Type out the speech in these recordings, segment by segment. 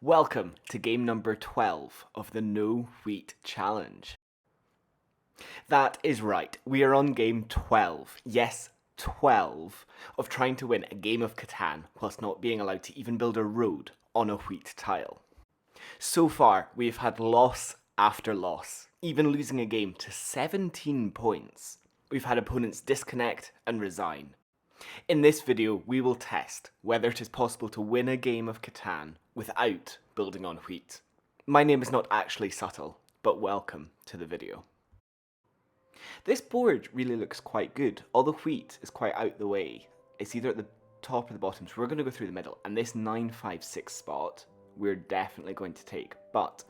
Welcome to game number 12 of the No Wheat Challenge. That is right, we are on game 12, yes, 12, of trying to win a game of CATAN whilst not being allowed to even build a road on a wheat tile. So far, we have had loss after loss, even losing a game to 17 points. We've had opponents disconnect and resign. In this video, we will test whether it is possible to win a game of CATAN without building on wheat. My name is not actually subtle, but welcome to the video. This board really looks quite good. All the wheat is quite out the way. It's either at the top or the bottom, so we're going to go through the middle. And this 956 spot, we're definitely going to take, but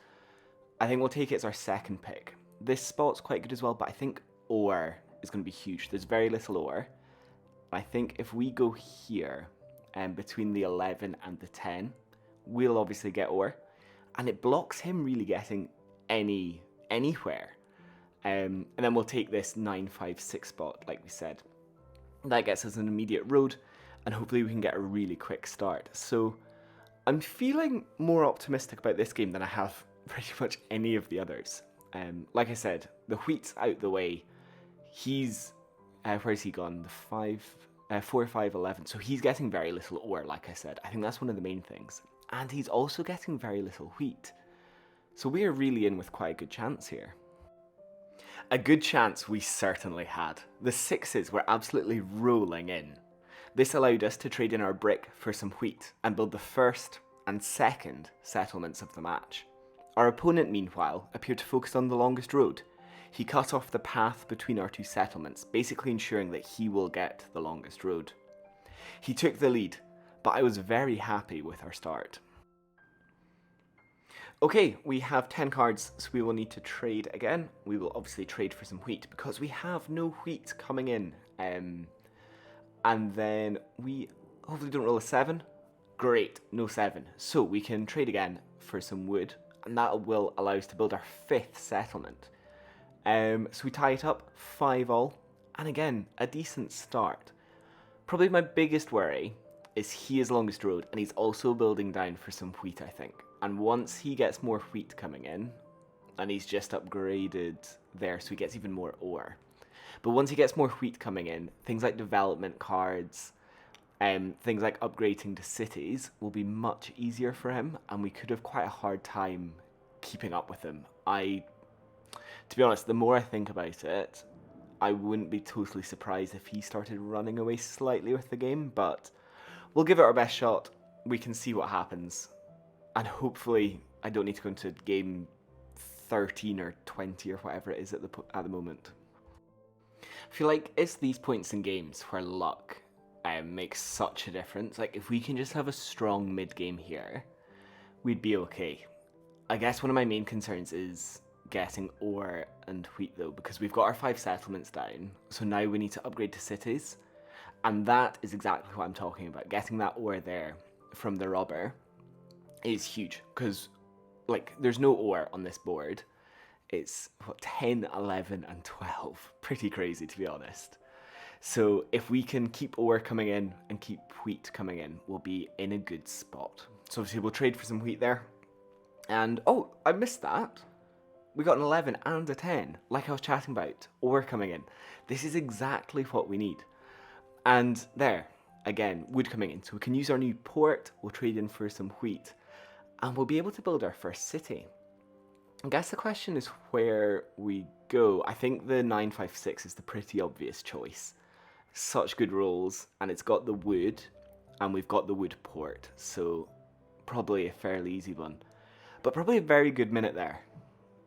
I think we'll take it as our second pick. This spot's quite good as well, but I think ore is going to be huge. There's very little ore. I think if we go here, between the 11 and the 10, we'll obviously get ore, and it blocks him really getting anywhere. And then we'll take this 956 spot, like we said. That gets us an immediate road, and hopefully we can get a really quick start. So I'm feeling more optimistic about this game than I have pretty much any of the others. Like I said, the wheat's out the way. He's where's he gone? The 4, 5, 11. So he's getting very little ore, like I said. I think that's one of the main things. And he's also getting very little wheat. So we are really in with quite a good chance here. A good chance we certainly had. The sixes were absolutely rolling in. This allowed us to trade in our brick for some wheat and build the first and second settlements of the match. Our opponent, meanwhile, appeared to focus on the longest road. He cut off the path between our two settlements, basically ensuring that he will get the longest road. He took the lead, but I was very happy with our start. Okay, we have 10 cards, so we will need to trade again. We will obviously trade for some wheat, because we have no wheat coming in. And then we hopefully don't roll a 7. Great, no 7. So we can trade again for some wood, and that will allow us to build our 5th settlement. So we tie it up, 5 all, and again, a decent start. Probably my biggest worry is he is longest road, and he's also building down for some wheat, I think. And once he gets more wheat coming in, and he's just upgraded there, so he gets even more ore. But once he gets more wheat coming in, things like development cards, things like upgrading to cities will be much easier for him, and we could have quite a hard time keeping up with him. To be honest, the more I think about it, I wouldn't be totally surprised if he started running away slightly with the game, but we'll give it our best shot. We can see what happens. And hopefully I don't need to go into game 13 or 20 or whatever it is at the moment. I feel like it's these points in games where luck makes such a difference. Like, if we can just have a strong mid-game here, we'd be okay. I guess one of my main concerns is getting ore and wheat though, because we've got our 5 settlements down, so now we need to upgrade to cities, and that is exactly what I'm talking about. Getting that ore there from the robber is huge, because like there's no ore on this board. It's what, 10, 11 and 12. Pretty crazy, to be honest. So if we can keep ore coming in and keep wheat coming in, we'll be in a good spot. So obviously we'll trade for some wheat there, and oh, I missed that. We got an 11 and a 10, like I was chatting about, ore coming in. This is exactly what we need. And there, again, wood coming in. So we can use our new port, we'll trade in for some wheat, and we'll be able to build our first city. I guess the question is where we go. I think the 956 is the pretty obvious choice. Such good rolls, and it's got the wood, and we've got the wood port, so probably a fairly easy one. But probably a very good minute there.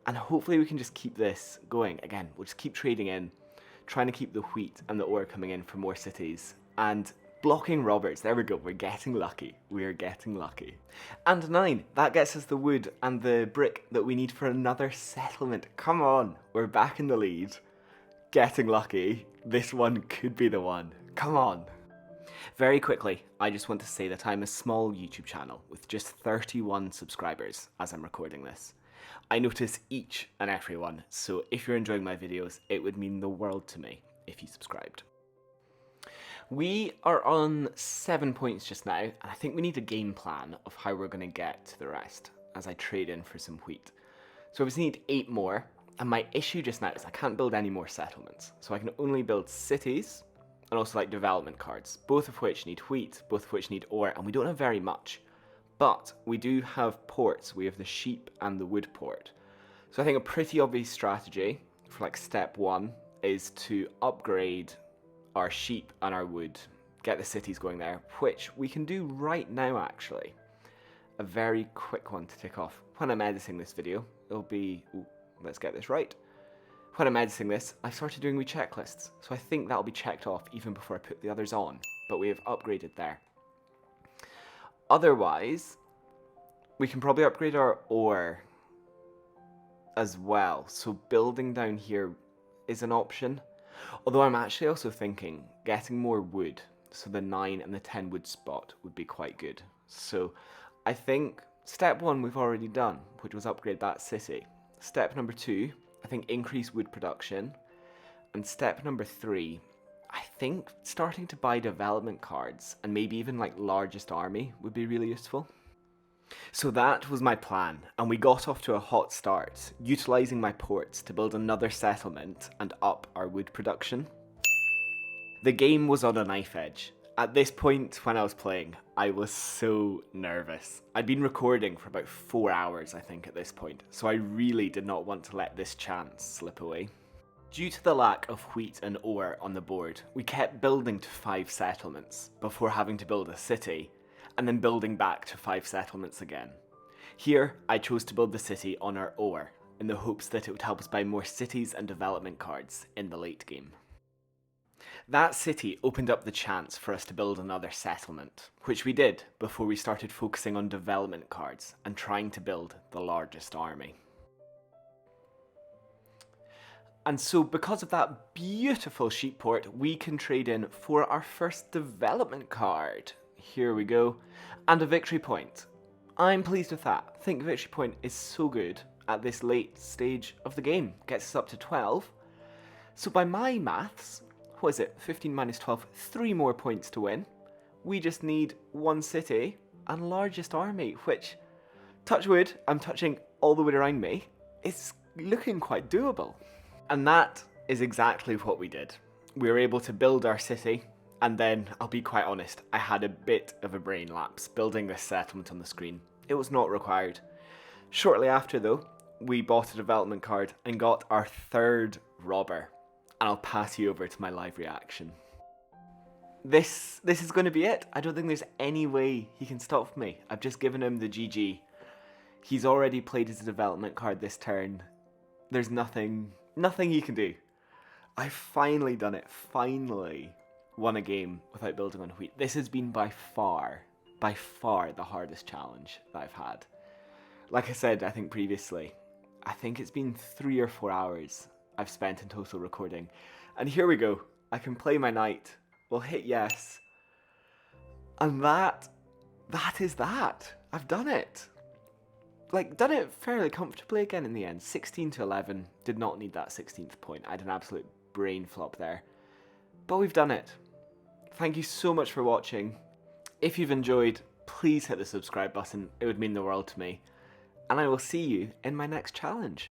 And hopefully we can just keep this going. Again, we'll just keep trading in, trying to keep the wheat and the ore coming in for more cities, and blocking robbers. There we go, we're getting lucky. We're getting lucky. And 9, that gets us the wood and the brick that we need for another settlement. Come on, we're back in the lead. Getting lucky. This one could be the one. Come on. Very quickly, I just want to say that I'm a small YouTube channel with just 31 subscribers as I'm recording this. I notice each and every one, so if you're enjoying my videos, it would mean the world to me if you subscribed. We are on 7 points just now, and I think we need a game plan of how we're going to get to the rest as I trade in for some wheat. So we obviously need 8 more, and my issue just now is I can't build any more settlements. So I can only build cities and also like development cards, both of which need wheat, both of which need ore, and we don't have very much. But we do have ports. We have the sheep and the wood port. So I think a pretty obvious strategy for like step 1 is to upgrade our sheep and our wood, get the cities going there, which we can do right now actually. A very quick one to tick off. When I'm editing this video, it'll be, let's get this right. When I'm editing this, I started doing wee checklists, so I think that'll be checked off even before I put the others on, but we have upgraded there. Otherwise, we can probably upgrade our ore as well, so building down here is an option. Although I'm actually also thinking getting more wood, so the 9 and the 10 wood spot would be quite good. So I think step 1 we've already done, which was upgrade that city. Step number 2, I think increase wood production. And step number 3, I think starting to buy development cards and maybe even like largest army would be really useful. So that was my plan, and we got off to a hot start, utilising my ports to build another settlement and up our wood production. The game was on a knife edge. At this point when I was playing, I was so nervous. I'd been recording for about 4 hours, I think, at this point, so I really did not want to let this chance slip away. Due to the lack of wheat and ore on the board, we kept building to 5 settlements before having to build a city, and then building back to 5 settlements again. Here, I chose to build the city on our ore, in the hopes that it would help us buy more cities and development cards in the late game. That city opened up the chance for us to build another settlement, which we did before we started focusing on development cards and trying to build the largest army. And so because of that beautiful sheep port, we can trade in for our first development card. Here we go. And a victory point. I'm pleased with that. I think victory point is so good at this late stage of the game. Gets us up to 12. So by my maths, what is it? 15 minus 12, 3 more points to win. We just need 1 city and largest army, which, touch wood, I'm touching all the wood around me, is looking quite doable. And that is exactly what we did. We were able to build our city, and then, I'll be quite honest, I had a bit of a brain lapse building this settlement on the screen. It was not required. Shortly after though, we bought a development card and got our 3rd robber. And I'll pass you over to my live reaction. This is going to be it. I don't think there's any way he can stop me. I've just given him the GG. He's already played his development card this turn. There's nothing he can do. I've finally done it. Finally won a game without building on wheat. This has been by far the hardest challenge that I've had. Like I said, I think previously, I think it's been 3 or 4 hours I've spent in total recording. And here we go. I can play my knight. We'll hit yes. And that is that. I've done it. Like, done it fairly comfortably again in the end. 16 to 11. Did not need that 16th point. I had an absolute brain flop there. But we've done it. Thank you so much for watching. If you've enjoyed, please hit the subscribe button. It would mean the world to me. And I will see you in my next challenge.